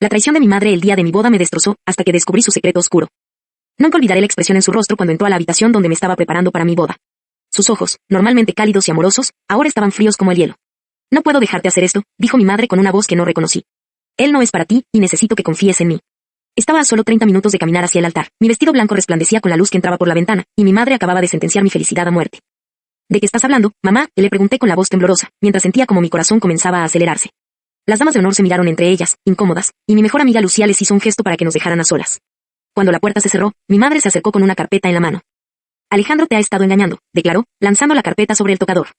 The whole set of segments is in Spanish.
La traición de mi madre el día de mi boda me destrozó hasta que descubrí su secreto oscuro. Nunca olvidaré la expresión en su rostro cuando entró a la habitación donde me estaba preparando para mi boda. Sus ojos, normalmente cálidos y amorosos, ahora estaban fríos como el hielo. No puedo dejarte hacer esto, dijo mi madre con una voz que no reconocí. Él no es para ti, y necesito que confíes en mí. Estaba a solo 30 minutos de caminar hacia el altar. Mi vestido blanco resplandecía con la luz que entraba por la ventana, y mi madre acababa de sentenciar mi felicidad a muerte. ¿De qué estás hablando, mamá?, le pregunté con la voz temblorosa, mientras sentía como mi corazón comenzaba a acelerarse. Las damas de honor se miraron entre ellas, incómodas, y mi mejor amiga Lucía les hizo un gesto para que nos dejaran a solas. Cuando la puerta se cerró, mi madre se acercó con una carpeta en la mano. Alejandro te ha estado engañando, declaró, lanzando la carpeta sobre el tocador.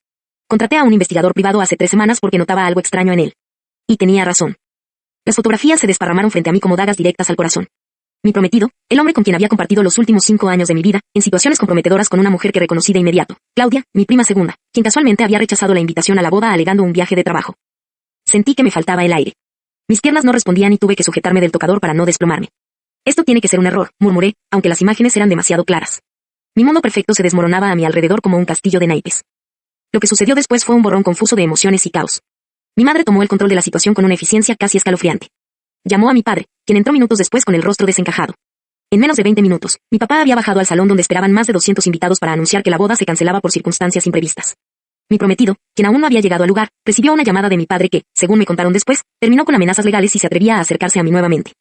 Contraté a un investigador privado hace 3 semanas porque notaba algo extraño en él. Y tenía razón. Las fotografías se desparramaron frente a mí como dagas directas al corazón. Mi prometido, el hombre con quien había compartido los últimos 5 años de mi vida, en situaciones comprometedoras con una mujer que reconocí de inmediato, Claudia, mi prima segunda, quien casualmente había rechazado la invitación a la boda alegando un viaje de trabajo. Sentí que me faltaba el aire. Mis piernas no respondían y tuve que sujetarme del tocador para no desplomarme. Esto tiene que ser un error, murmuré, aunque las imágenes eran demasiado claras. Mi mundo perfecto se desmoronaba a mi alrededor como un castillo de naipes. Lo que sucedió después fue un borrón confuso de emociones y caos. Mi madre tomó el control de la situación con una eficiencia casi escalofriante. Llamó a mi padre, quien entró minutos después con el rostro desencajado. En menos de 20 minutos, mi papá había bajado al salón donde esperaban más de 200 invitados para anunciar que la boda se cancelaba por circunstancias imprevistas. Mi prometido, quien aún no había llegado al lugar, recibió una llamada de mi padre que, según me contaron después, terminó con amenazas legales si se atrevía a acercarse a mí nuevamente.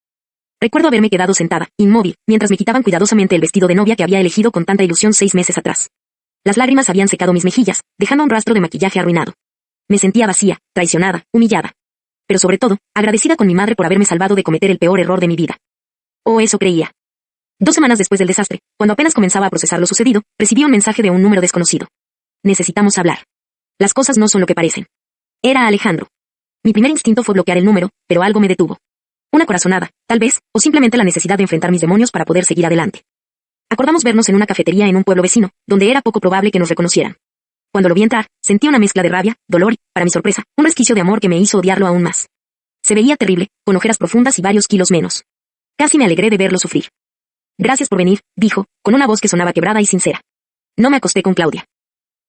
Recuerdo haberme quedado sentada, inmóvil, mientras me quitaban cuidadosamente el vestido de novia que había elegido con tanta ilusión 6 meses atrás. Las lágrimas habían secado mis mejillas, dejando un rastro de maquillaje arruinado. Me sentía vacía, traicionada, humillada. Pero sobre todo, agradecida con mi madre por haberme salvado de cometer el peor error de mi vida. O eso creía. 2 semanas después del desastre, cuando apenas comenzaba a procesar lo sucedido, recibí un mensaje de un número desconocido. Necesitamos hablar. Las cosas no son lo que parecen. Era Alejandro. Mi primer instinto fue bloquear el número, pero algo me detuvo. Una corazonada, tal vez, o simplemente la necesidad de enfrentar mis demonios para poder seguir adelante. Acordamos vernos en una cafetería en un pueblo vecino, donde era poco probable que nos reconocieran. Cuando lo vi entrar, sentí una mezcla de rabia, dolor y, para mi sorpresa, un resquicio de amor que me hizo odiarlo aún más. Se veía terrible, con ojeras profundas y varios kilos menos. Casi me alegré de verlo sufrir. Gracias por venir, dijo, con una voz que sonaba quebrada y sincera. No me acosté con Claudia.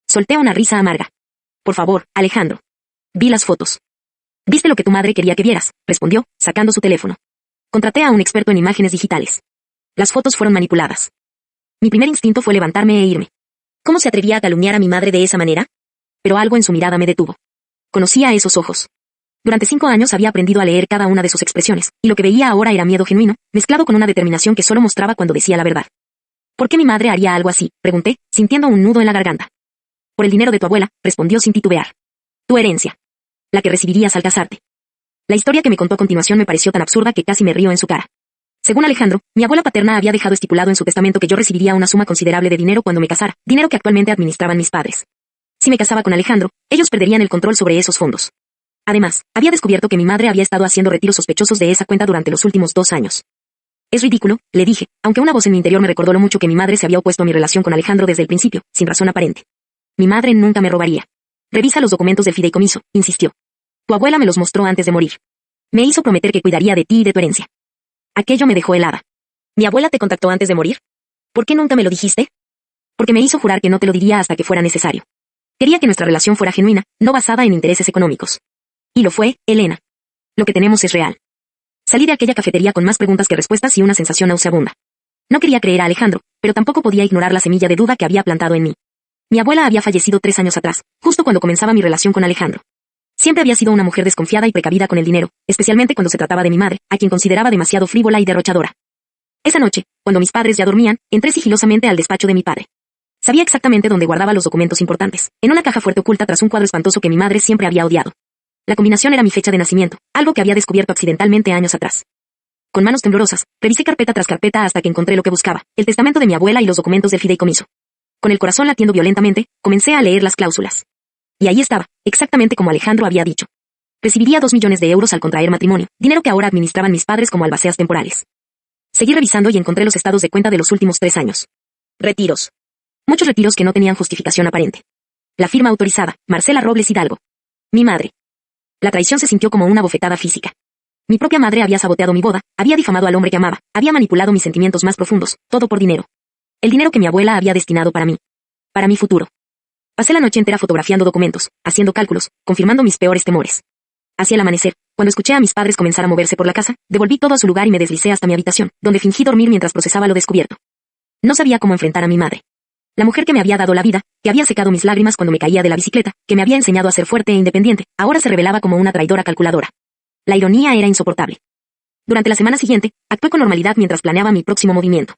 Solté una risa amarga. Por favor, Alejandro. Vi las fotos. Viste lo que tu madre quería que vieras, respondió, sacando su teléfono. Contraté a un experto en imágenes digitales. Las fotos fueron manipuladas. Mi primer instinto fue levantarme e irme. ¿Cómo se atrevía a calumniar a mi madre de esa manera? Pero algo en su mirada me detuvo. Conocía esos ojos. Durante 5 años había aprendido a leer cada una de sus expresiones, y lo que veía ahora era miedo genuino, mezclado con una determinación que solo mostraba cuando decía la verdad. ¿Por qué mi madre haría algo así?, pregunté, sintiendo un nudo en la garganta. Por el dinero de tu abuela, respondió sin titubear. Tu herencia. La que recibirías al casarte. La historia que me contó a continuación me pareció tan absurda que casi me río en su cara. Según Alejandro, mi abuela paterna había dejado estipulado en su testamento que yo recibiría una suma considerable de dinero cuando me casara, dinero que actualmente administraban mis padres. Si me casaba con Alejandro, ellos perderían el control sobre esos fondos. Además, había descubierto que mi madre había estado haciendo retiros sospechosos de esa cuenta durante los últimos 2 años. Es ridículo, le dije, aunque una voz en mi interior me recordó lo mucho que mi madre se había opuesto a mi relación con Alejandro desde el principio, sin razón aparente. Mi madre nunca me robaría. Revisa los documentos del fideicomiso, insistió. Tu abuela me los mostró antes de morir. Me hizo prometer que cuidaría de ti y de tu herencia. Aquello me dejó helada. ¿Mi abuela te contactó antes de morir? ¿Por qué nunca me lo dijiste? Porque me hizo jurar que no te lo diría hasta que fuera necesario. Quería que nuestra relación fuera genuina, no basada en intereses económicos. Y lo fue, Elena. Lo que tenemos es real. Salí de aquella cafetería con más preguntas que respuestas y una sensación nauseabunda. No quería creer a Alejandro, pero tampoco podía ignorar la semilla de duda que había plantado en mí. Mi abuela había fallecido 3 años atrás, justo cuando comenzaba mi relación con Alejandro. Siempre había sido una mujer desconfiada y precavida con el dinero, especialmente cuando se trataba de mi madre, a quien consideraba demasiado frívola y derrochadora. Esa noche, cuando mis padres ya dormían, entré sigilosamente al despacho de mi padre. Sabía exactamente dónde guardaba los documentos importantes, en una caja fuerte oculta tras un cuadro espantoso que mi madre siempre había odiado. La combinación era mi fecha de nacimiento, algo que había descubierto accidentalmente años atrás. Con manos temblorosas, revisé carpeta tras carpeta hasta que encontré lo que buscaba, el testamento de mi abuela y los documentos del fideicomiso. Con el corazón latiendo violentamente, comencé a leer las cláusulas. Y ahí estaba, exactamente como Alejandro había dicho. Recibiría 2 millones de euros al contraer matrimonio, dinero que ahora administraban mis padres como albaceas temporales. Seguí revisando y encontré los estados de cuenta de los últimos 3 años. Retiros. Muchos retiros que no tenían justificación aparente. La firma autorizada, Marcela Robles Hidalgo. Mi madre. La traición se sintió como una bofetada física. Mi propia madre había saboteado mi boda, había difamado al hombre que amaba, había manipulado mis sentimientos más profundos, todo por dinero. El dinero que mi abuela había destinado para mí. Para mi futuro. Pasé la noche entera fotografiando documentos, haciendo cálculos, confirmando mis peores temores. Hacia el amanecer, Cuando escuché a mis padres comenzar a moverse por la casa, devolví todo a su lugar y me deslicé hasta mi habitación, donde fingí dormir mientras procesaba lo descubierto. No sabía cómo enfrentar a mi madre. La mujer que me había dado la vida, que había secado mis lágrimas cuando me caía de la bicicleta, que me había enseñado a ser fuerte e independiente, ahora se revelaba como una traidora calculadora. La ironía era insoportable. Durante la semana siguiente, actué con normalidad mientras planeaba mi próximo movimiento.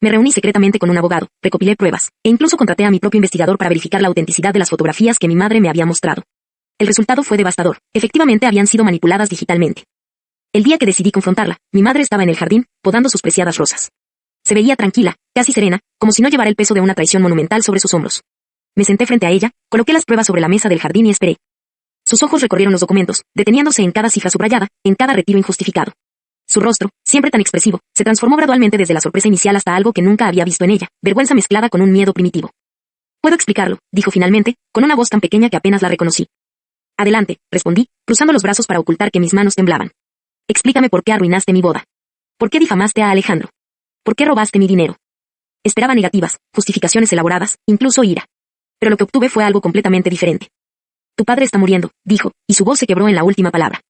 Me reuní secretamente con un abogado, recopilé pruebas, e incluso contraté a mi propio investigador para verificar la autenticidad de las fotografías que mi madre me había mostrado. El resultado fue devastador. Efectivamente habían sido manipuladas digitalmente. El día que decidí confrontarla, mi madre estaba en el jardín, podando sus preciadas rosas. Se veía tranquila, casi serena, como si no llevara el peso de una traición monumental sobre sus hombros. Me senté frente a ella, coloqué las pruebas sobre la mesa del jardín y esperé. Sus ojos recorrieron los documentos, deteniéndose en cada cifra subrayada, en cada retiro injustificado. Su rostro, siempre tan expresivo, se transformó gradualmente desde la sorpresa inicial hasta algo que nunca había visto en ella, vergüenza mezclada con un miedo primitivo. «Puedo explicarlo», dijo finalmente, con una voz tan pequeña que apenas la reconocí. «Adelante», respondí, cruzando los brazos para ocultar que mis manos temblaban. «Explícame por qué arruinaste mi boda. ¿Por qué difamaste a Alejandro? ¿Por qué robaste mi dinero?» Esperaba negativas, justificaciones elaboradas, incluso ira. Pero lo que obtuve fue algo completamente diferente. «Tu padre está muriendo», dijo, y su voz se quebró en la última palabra.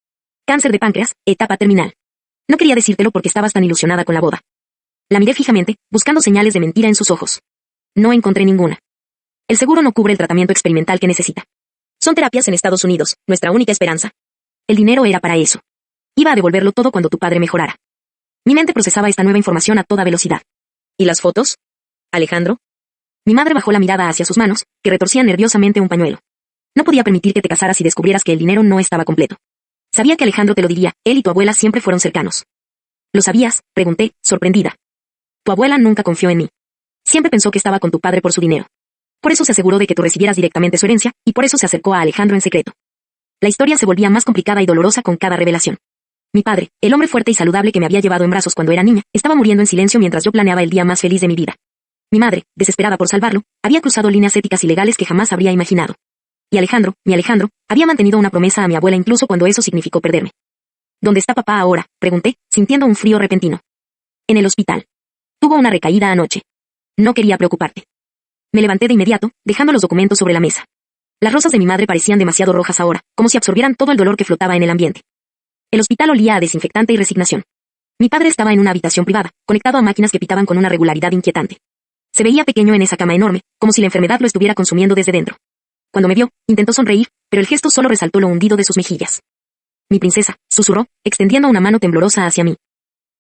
«Cáncer de páncreas, etapa terminal. No quería decírtelo porque estabas tan ilusionada con la boda». La miré fijamente, buscando señales de mentira en sus ojos. No encontré ninguna. «El seguro no cubre el tratamiento experimental que necesita. Son terapias en Estados Unidos, nuestra única esperanza. El dinero era para eso. Iba a devolverlo todo cuando tu padre mejorara». Mi mente procesaba esta nueva información a toda velocidad. ¿Y las fotos? ¿Alejandro? Mi madre bajó la mirada hacia sus manos, que retorcían nerviosamente un pañuelo. «No podía permitir que te casaras si descubrieras que el dinero no estaba completo. Sabía que Alejandro te lo diría, él y tu abuela siempre fueron cercanos». «¿Lo sabías?», pregunté, sorprendida. «Tu abuela nunca confió en mí. Siempre pensó que estaba con tu padre por su dinero. Por eso se aseguró de que tú recibieras directamente su herencia, y por eso se acercó a Alejandro en secreto». La historia se volvía más complicada y dolorosa con cada revelación. Mi padre, el hombre fuerte y saludable que me había llevado en brazos cuando era niña, estaba muriendo en silencio mientras yo planeaba el día más feliz de mi vida. Mi madre, desesperada por salvarlo, había cruzado líneas éticas y legales que jamás habría imaginado. Y Alejandro, mi Alejandro, había mantenido una promesa a mi abuela incluso cuando eso significó perderme. «¿Dónde está papá ahora?», pregunté, sintiendo un frío repentino. «En el hospital. Tuvo una recaída anoche. No quería preocuparte». Me levanté de inmediato, dejando los documentos sobre la mesa. Las rosas de mi madre parecían demasiado rojas ahora, como si absorbieran todo el dolor que flotaba en el ambiente. El hospital olía a desinfectante y resignación. Mi padre estaba en una habitación privada, conectado a máquinas que pitaban con una regularidad inquietante. Se veía pequeño en esa cama enorme, como si la enfermedad lo estuviera consumiendo desde dentro. Cuando me vio, intentó sonreír, pero el gesto solo resaltó lo hundido de sus mejillas. «Mi princesa», susurró, extendiendo una mano temblorosa hacia mí.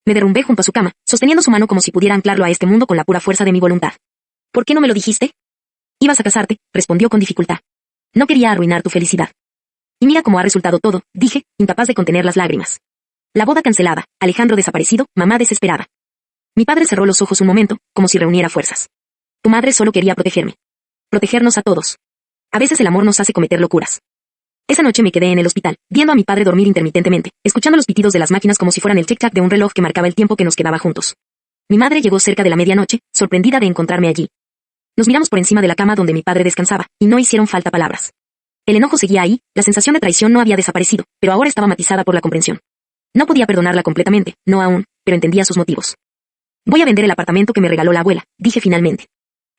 Me derrumbé junto a su cama, sosteniendo su mano como si pudiera anclarlo a este mundo con la pura fuerza de mi voluntad. «¿Por qué no me lo dijiste?» «Ibas a casarte», respondió con dificultad. «No quería arruinar tu felicidad». «Y mira cómo ha resultado todo», dije, incapaz de contener las lágrimas. La boda cancelada, Alejandro desaparecido, mamá desesperada. Mi padre cerró los ojos un momento, como si reuniera fuerzas. «Tu madre solo quería protegerme. Protegernos a todos. A veces el amor nos hace cometer locuras». Esa noche me quedé en el hospital, viendo a mi padre dormir intermitentemente, escuchando los pitidos de las máquinas como si fueran el tic-tac de un reloj que marcaba el tiempo que nos quedaba juntos. Mi madre llegó cerca de la medianoche, sorprendida de encontrarme allí. Nos miramos por encima de la cama donde mi padre descansaba, y no hicieron falta palabras. El enojo seguía ahí, la sensación de traición no había desaparecido, pero ahora estaba matizada por la comprensión. No podía perdonarla completamente, no aún, pero entendía sus motivos. «Voy a vender el apartamento que me regaló la abuela», dije finalmente.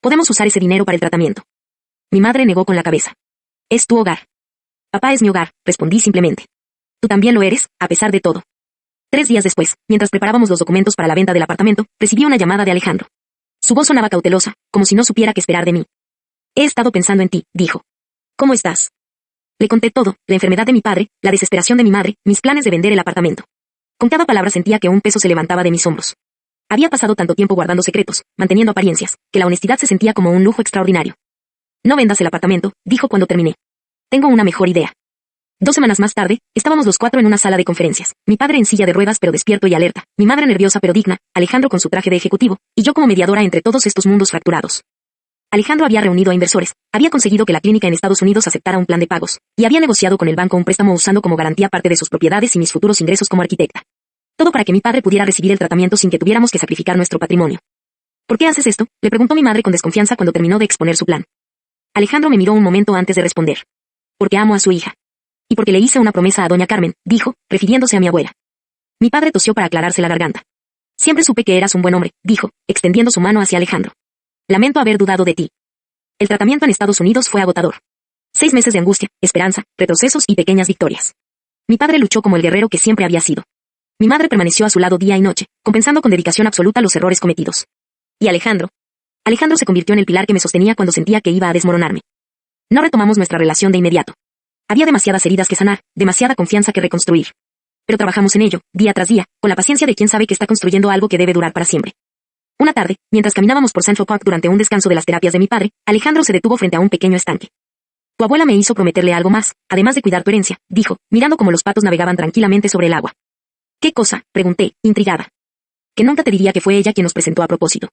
«Podemos usar ese dinero para el tratamiento». Mi madre negó con la cabeza. «Es tu hogar». «Papá es mi hogar», respondí simplemente. «Tú también lo eres, a pesar de todo». 3 días después, mientras preparábamos los documentos para la venta del apartamento, recibí una llamada de Alejandro. Su voz sonaba cautelosa, como si no supiera qué esperar de mí. «He estado pensando en ti», dijo. «¿Cómo estás?» Le conté todo, la enfermedad de mi padre, la desesperación de mi madre, mis planes de vender el apartamento. Con cada palabra sentía que un peso se levantaba de mis hombros. Había pasado tanto tiempo guardando secretos, manteniendo apariencias, que la honestidad se sentía como un lujo extraordinario. «No vendas el apartamento», dijo cuando terminé. «Tengo una mejor idea». 2 semanas más tarde, estábamos los 4 en una sala de conferencias, mi padre en silla de ruedas pero despierto y alerta, mi madre nerviosa pero digna, Alejandro con su traje de ejecutivo, y yo como mediadora entre todos estos mundos fracturados. Alejandro había reunido a inversores, había conseguido que la clínica en Estados Unidos aceptara un plan de pagos, y había negociado con el banco un préstamo usando como garantía parte de sus propiedades y mis futuros ingresos como arquitecta. Todo para que mi padre pudiera recibir el tratamiento sin que tuviéramos que sacrificar nuestro patrimonio. «¿Por qué haces esto?», le preguntó mi madre con desconfianza cuando terminó de exponer su plan. Alejandro me miró un momento antes de responder. «Porque amo a su hija. Y porque le hice una promesa a doña Carmen», dijo, refiriéndose a mi abuela. Mi padre tosió para aclararse la garganta. «Siempre supe que eras un buen hombre», dijo, extendiendo su mano hacia Alejandro. «Lamento haber dudado de ti». El tratamiento en Estados Unidos fue agotador. 6 meses de angustia, esperanza, retrocesos y pequeñas victorias. Mi padre luchó como el guerrero que siempre había sido. Mi madre permaneció a su lado día y noche, compensando con dedicación absoluta los errores cometidos. Y Alejandro se convirtió en el pilar que me sostenía cuando sentía que iba a desmoronarme. No retomamos nuestra relación de inmediato. Había demasiadas heridas que sanar, demasiada confianza que reconstruir. Pero trabajamos en ello, día tras día, con la paciencia de quien sabe que está construyendo algo que debe durar para siempre. Una tarde, mientras caminábamos por Central Park durante un descanso de las terapias de mi padre, Alejandro se detuvo frente a un pequeño estanque. Tu abuela me hizo prometerle algo más, además de cuidar tu herencia, dijo, mirando cómo los patos navegaban tranquilamente sobre el agua. ¿Qué cosa?, pregunté, intrigada. Que nunca te diría que fue ella quien nos presentó a propósito.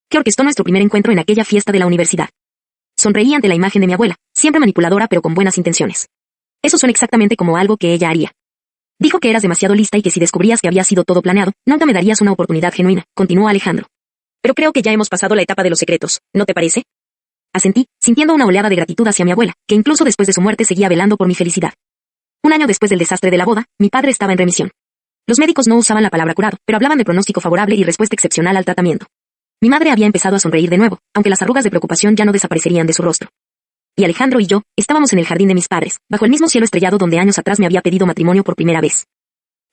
Que orquestó nuestro primer encuentro en aquella fiesta de la universidad. Sonreí ante la imagen de mi abuela, siempre manipuladora pero con buenas intenciones. Eso suena exactamente como algo que ella haría. Dijo que eras demasiado lista y que si descubrías que había sido todo planeado, nunca me darías una oportunidad genuina, continuó Alejandro. Pero creo que ya hemos pasado la etapa de los secretos, ¿no te parece? Asentí, sintiendo una oleada de gratitud hacia mi abuela, que incluso después de su muerte seguía velando por mi felicidad. Un año después del desastre de la boda, mi padre estaba en remisión. Los médicos no usaban la palabra curado, pero hablaban de pronóstico favorable y respuesta excepcional al tratamiento. Mi madre había empezado a sonreír de nuevo, aunque las arrugas de preocupación ya no desaparecerían de su rostro. Y Alejandro y yo, estábamos en el jardín de mis padres, bajo el mismo cielo estrellado donde años atrás me había pedido matrimonio por primera vez.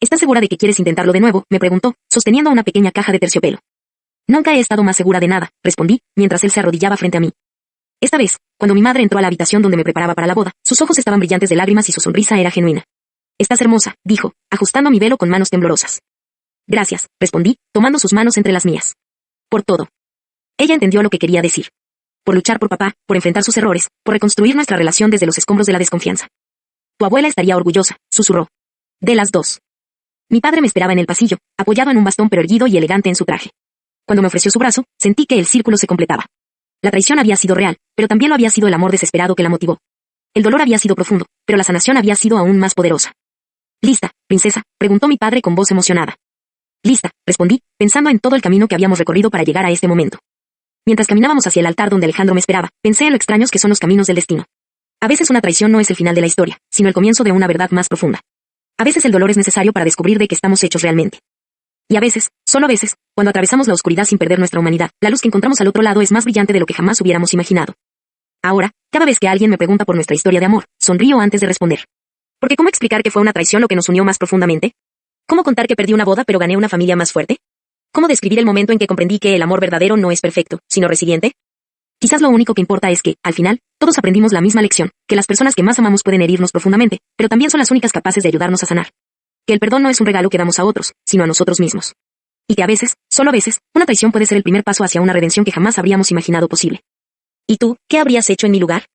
¿Estás segura de que quieres intentarlo de nuevo?, me preguntó, sosteniendo una pequeña caja de terciopelo. Nunca he estado más segura de nada, respondí, mientras él se arrodillaba frente a mí. Esta vez, cuando mi madre entró a la habitación donde me preparaba para la boda, sus ojos estaban brillantes de lágrimas y su sonrisa era genuina. Estás hermosa, dijo, ajustando mi velo con manos temblorosas. Gracias, respondí, tomando sus manos entre las mías. Por todo. Ella entendió lo que quería decir. Por luchar por papá, por enfrentar sus errores, por reconstruir nuestra relación desde los escombros de la desconfianza. Tu abuela estaría orgullosa, susurró. De las dos. Mi padre me esperaba en el pasillo, apoyado en un bastón pero erguido y elegante en su traje. Cuando me ofreció su brazo, sentí que el círculo se completaba. La traición había sido real, pero también lo había sido el amor desesperado que la motivó. El dolor había sido profundo, pero la sanación había sido aún más poderosa. ¿Lista, princesa?, preguntó mi padre con voz emocionada. Lista, respondí, pensando en todo el camino que habíamos recorrido para llegar a este momento. Mientras caminábamos hacia el altar donde Alejandro me esperaba, pensé en lo extraños que son los caminos del destino. A veces una traición no es el final de la historia, sino el comienzo de una verdad más profunda. A veces el dolor es necesario para descubrir de qué estamos hechos realmente. Y a veces, solo a veces, cuando atravesamos la oscuridad sin perder nuestra humanidad, la luz que encontramos al otro lado es más brillante de lo que jamás hubiéramos imaginado. Ahora, cada vez que alguien me pregunta por nuestra historia de amor, sonrío antes de responder. Porque ¿cómo explicar que fue una traición lo que nos unió más profundamente? ¿Cómo contar que perdí una boda pero gané una familia más fuerte? ¿Cómo describir el momento en que comprendí que el amor verdadero no es perfecto, sino resiliente? Quizás lo único que importa es que, al final, todos aprendimos la misma lección, que las personas que más amamos pueden herirnos profundamente, pero también son las únicas capaces de ayudarnos a sanar. Que el perdón no es un regalo que damos a otros, sino a nosotros mismos. Y que a veces, solo a veces, una traición puede ser el primer paso hacia una redención que jamás habríamos imaginado posible. ¿Y tú, qué habrías hecho en mi lugar?